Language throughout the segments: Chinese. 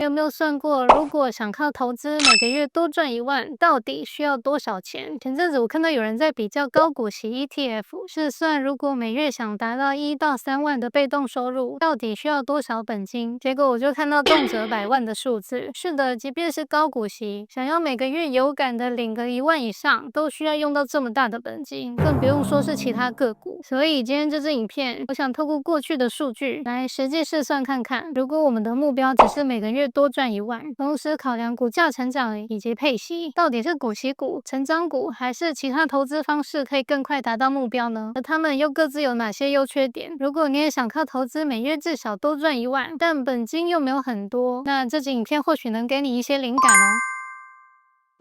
有没有算过，如果想靠投资每个月多赚1万，到底需要多少钱？前阵子我看到有人在比较高股息 ETF，是算如果每月想达到1到3万的被动收入，到底需要多少本金？结果我就看到动辄100万的数字。是的，即便是高股息，想要每个月有感的领个1万以上，都需要用到这么大的本金，更不用说是其他个股。所以今天这支影片，我想透过过去的数据来实际试算看看，如果我们的目标只是每个月多赚1万，同时考量股价成长以及配息，到底是股息股、成长股还是其他投资方式可以更快达到目标呢？而他们又各自有哪些优缺点？如果你也想靠投资每月至少多赚1万，但本金又没有很多，那这支影片或许能给你一些灵感哦。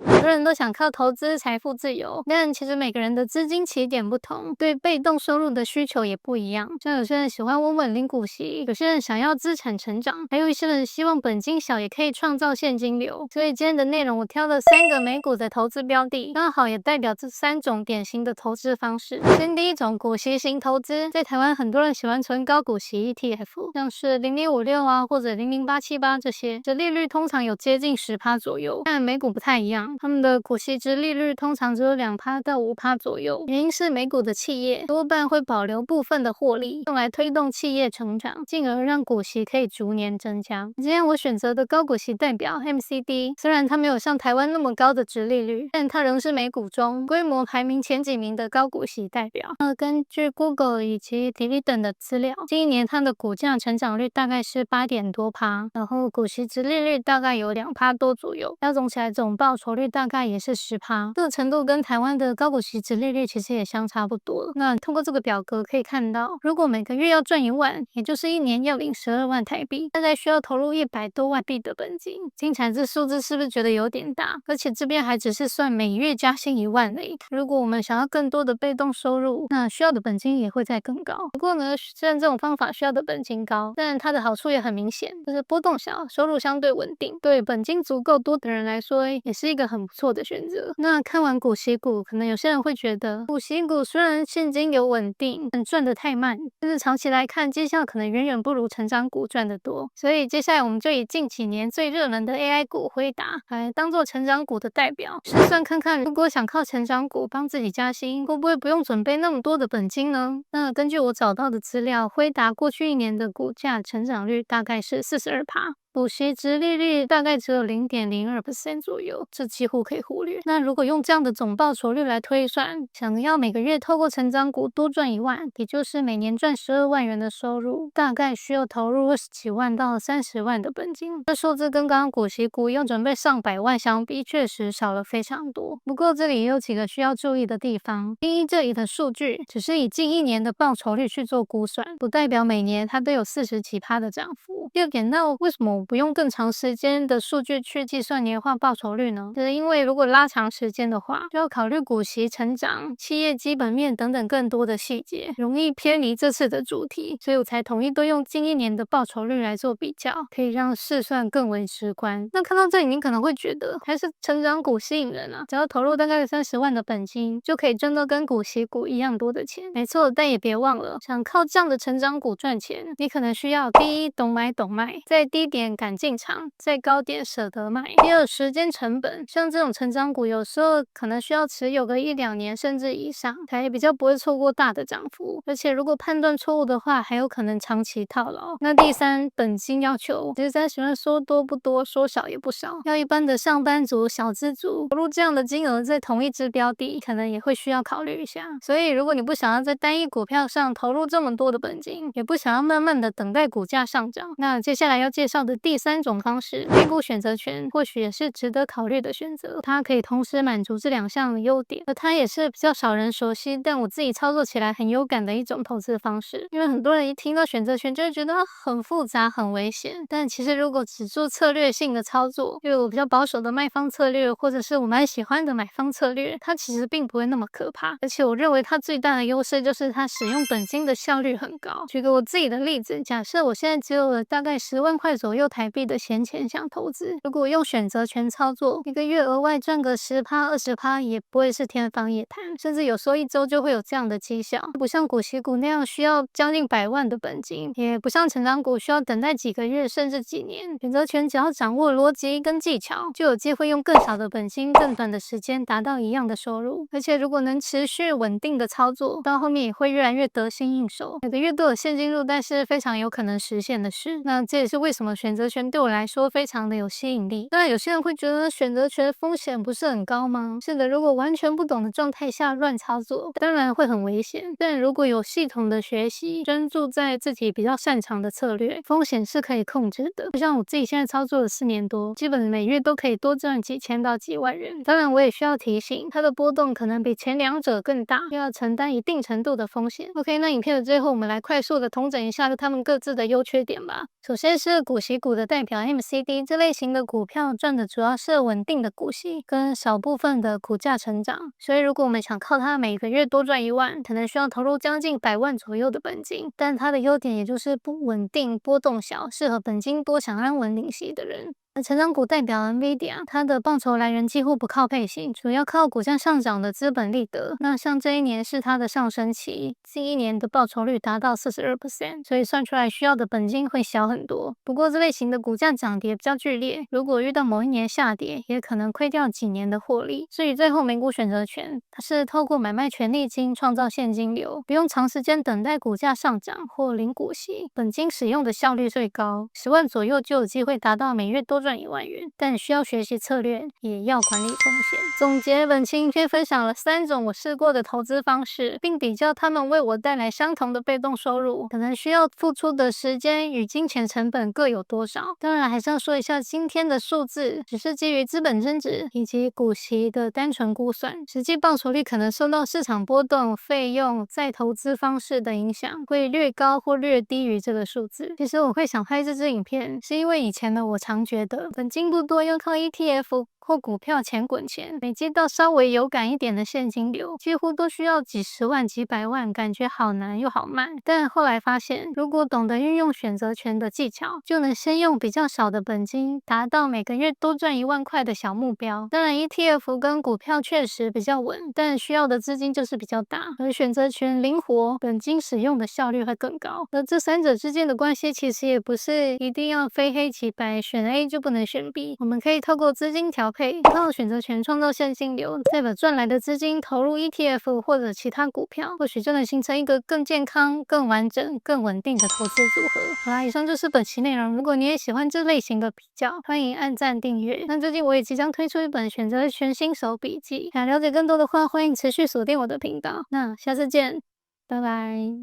很多人都想靠投资财富自由，但其实每个人的资金起点不同，对被动收入的需求也不一样。像有些人喜欢稳稳领股息，有些人想要资产成长，还有一些人希望本金小也可以创造现金流。所以今天的内容我挑了3个美股的投资标的，刚好也代表这3种典型的投资方式。先第一种股息型投资，在台湾很多人喜欢存高股息 ETF， 像是0056啊或者00878这些，这利率通常有接近10%左右，但美股不太一样。他们的股息殖利率通常只有2%到5%左右，原因是美股的企业多半会保留部分的获利，用来推动企业成长，进而让股息可以逐年增加。今天我选择的高股息代表 MCD， 虽然它没有像台湾那么高的殖利率，但它仍是美股中规模排名前几名的高股息代表。根据 Google 以及 Dividend 的资料，近1年它的股价成长率大概是8点多%，然后股息殖利率大概有2%多左右，加总起来总报酬率大概也是10%，这个程度跟台湾的高股息殖利率其实也相差不多了。那通过这个表格可以看到，如果每个月要赚1万，也就是1年要领12万台币，大概需要投入100多万币的本金。听起来这数字是不是觉得有点大？而且这边还只是算每月加薪1万而已。如果我们想要更多的被动收入，那需要的本金也会再更高。不过呢，虽然这种方法需要的本金高，但它的好处也很明显，就是波动小，收入相对稳定，对本金足够多的人来说，也是一个很不错的选择。那看完股息股，可能有些人会觉得，股息股虽然现金流稳定，但赚得太慢，但是长期来看，绩效可能远远不如成长股赚得多。所以接下来我们就以近几年最热门的 AI 股辉达来当做成长股的代表，试算看看，如果想靠成长股帮自己加薪，会不会不用准备那么多的本金呢？那根据我找到的资料，辉达过去1年的股价成长率大概是42%。股息殖利率大概只有0.02% 左右，这几乎可以忽略。那如果用这样的总报酬率来推算，想要每个月透过成长股多赚1万，也就是每年赚12万元的收入，大概需要投入20几万到30万的本金。这数字跟刚刚股息股要准备上百万相比，确实少了非常多。不过这里也有几个需要注意的地方。第一，这里的数据只是以近1年的报酬率去做估算，不代表每年它都有40几%的涨幅。第二点，那为什么我不用更长时间的数据去计算年化报酬率呢？就是因为如果拉长时间的话，就要考虑股息成长、企业基本面等等更多的细节，容易偏离这次的主题，所以我才统一都用近1年的报酬率来做比较，可以让试算更为直观。那看到这里，你可能会觉得还是成长股吸引人啊，只要投入大概30万的本金，就可以赚到跟股息股一样多的钱。没错，但也别忘了，想靠这样的成长股赚钱，你可能需要第一，懂买懂卖，在低点敢进场，在高点舍得卖。第二，时间成本，像这种成长股有时候可能需要持有个1、2年甚至以上，才比较不会错过大的涨幅，而且如果判断错误的话，还有可能长期套牢。那第三，本金要求，其实咱喜欢说多不多，说少也不少，要一般的上班族、小资族投入这样的金额在同一只标的，可能也会需要考虑一下。所以如果你不想要在单一股票上投入这么多的本金，也不想要慢慢的等待股价上涨，那接下来要介绍的第3种方式，美股选择权，或许也是值得考虑的选择。它可以同时满足这2项的优点，而它也是比较少人熟悉，但我自己操作起来很有感的一种投资方式。因为很多人一听到选择权就会觉得很复杂、很危险，但其实如果只做策略性的操作，就有比较保守的卖方策略，或者是我蛮喜欢的买方策略，它其实并不会那么可怕。而且我认为它最大的优势就是它使用本金的效率很高。举个我自己的例子，假设我现在只有大概10万块左右台币的闲钱想投资。如果用选择权操作，一个月额外赚个10%、20%也不会是天方夜谭，甚至有时候一周就会有这样的绩效。不像股息股那样需要将近100万的本金，也不像成长股需要等待几个月甚至几年。选择权只要掌握逻辑跟技巧，就有机会用更少的本金、更短的时间达到一样的收入。而且如果能持续稳定的操作，到后面也会越来越得心应手，每个月都有现金入袋是非常有可能实现的事。那这也是为什么选择权对我来说非常的有吸引力。当然有些人会觉得选择权风险不是很高吗？是的，如果完全不懂的状态下乱操作，当然会很危险。但如果有系统的学习，专注在自己比较擅长的策略，风险是可以控制的。就像我自己现在操作了4年多，基本每月都可以多赚几千到几万元。当然我也需要提醒，它的波动可能比前2者更大，要承担一定程度的风险。OK， 那影片的最后我们来快速的统整一下它们各自的优缺点吧。首先是股息股的代表 MCD， 这类型的股票赚的主要是稳定的股息跟少部分的股价成长，所以如果我们想靠它每个月多赚1万，可能需要投入将近100万左右的本金。但它的优点也就是不稳定、波动小，适合本金多想安稳领息的人。成长股代表 NVIDIA， 它的报酬来源几乎不靠配息，主要靠股价上涨的资本利得。那像这一年是它的上升期，近1年的报酬率达到 42%， 所以算出来需要的本金会小很多。不过这类型的股价涨跌比较剧烈，如果遇到某一年下跌，也可能亏掉几年的获利。至于最后美股选择权，它是透过买卖权利金创造现金流，不用长时间等待股价上涨或领股息，本金使用的效率最高，10万左右就有机会达到每月多赚1万元，但需要学习策略，也要管理风险。总结，本期影片分享了3种我试过的投资方式，并比较它们为我带来相同的被动收入，可能需要付出的时间与金钱成本各有多少。当然还是要说一下，今天的数字只是基于资本增值以及股息的单纯估算，实际报酬率可能受到市场波动、费用、再投资方式的影响，会略高或略低于这个数字。其实我会想拍这支影片，是因为以前的我常觉得本金不多，要靠 ETF或股票钱滚钱，累积到稍微有感一点的现金流，几乎都需要几十万、几百万，感觉好难又好慢。但后来发现，如果懂得运用选择权的技巧，就能先用比较少的本金，达到每个月多赚1万块的小目标。当然 ETF 跟股票确实比较稳，但需要的资金就是比较大，而选择权灵活，本金使用的效率会更高。而这3者之间的关系其实也不是一定要非黑即白，选 A 就不能选 B， 我们可以透过资金调配，靠选择权创造现金流，再把赚来的资金投入 ETF 或者其他股票，或许就能形成一个更健康、更完整、更稳定的投资组合。好啦，以上就是本期内容。如果你也喜欢这类型的比较，欢迎按赞订阅。那最近我也即将推出一本选择权新手笔记，想了解更多的话，欢迎持续锁定我的频道。那下次见，拜拜。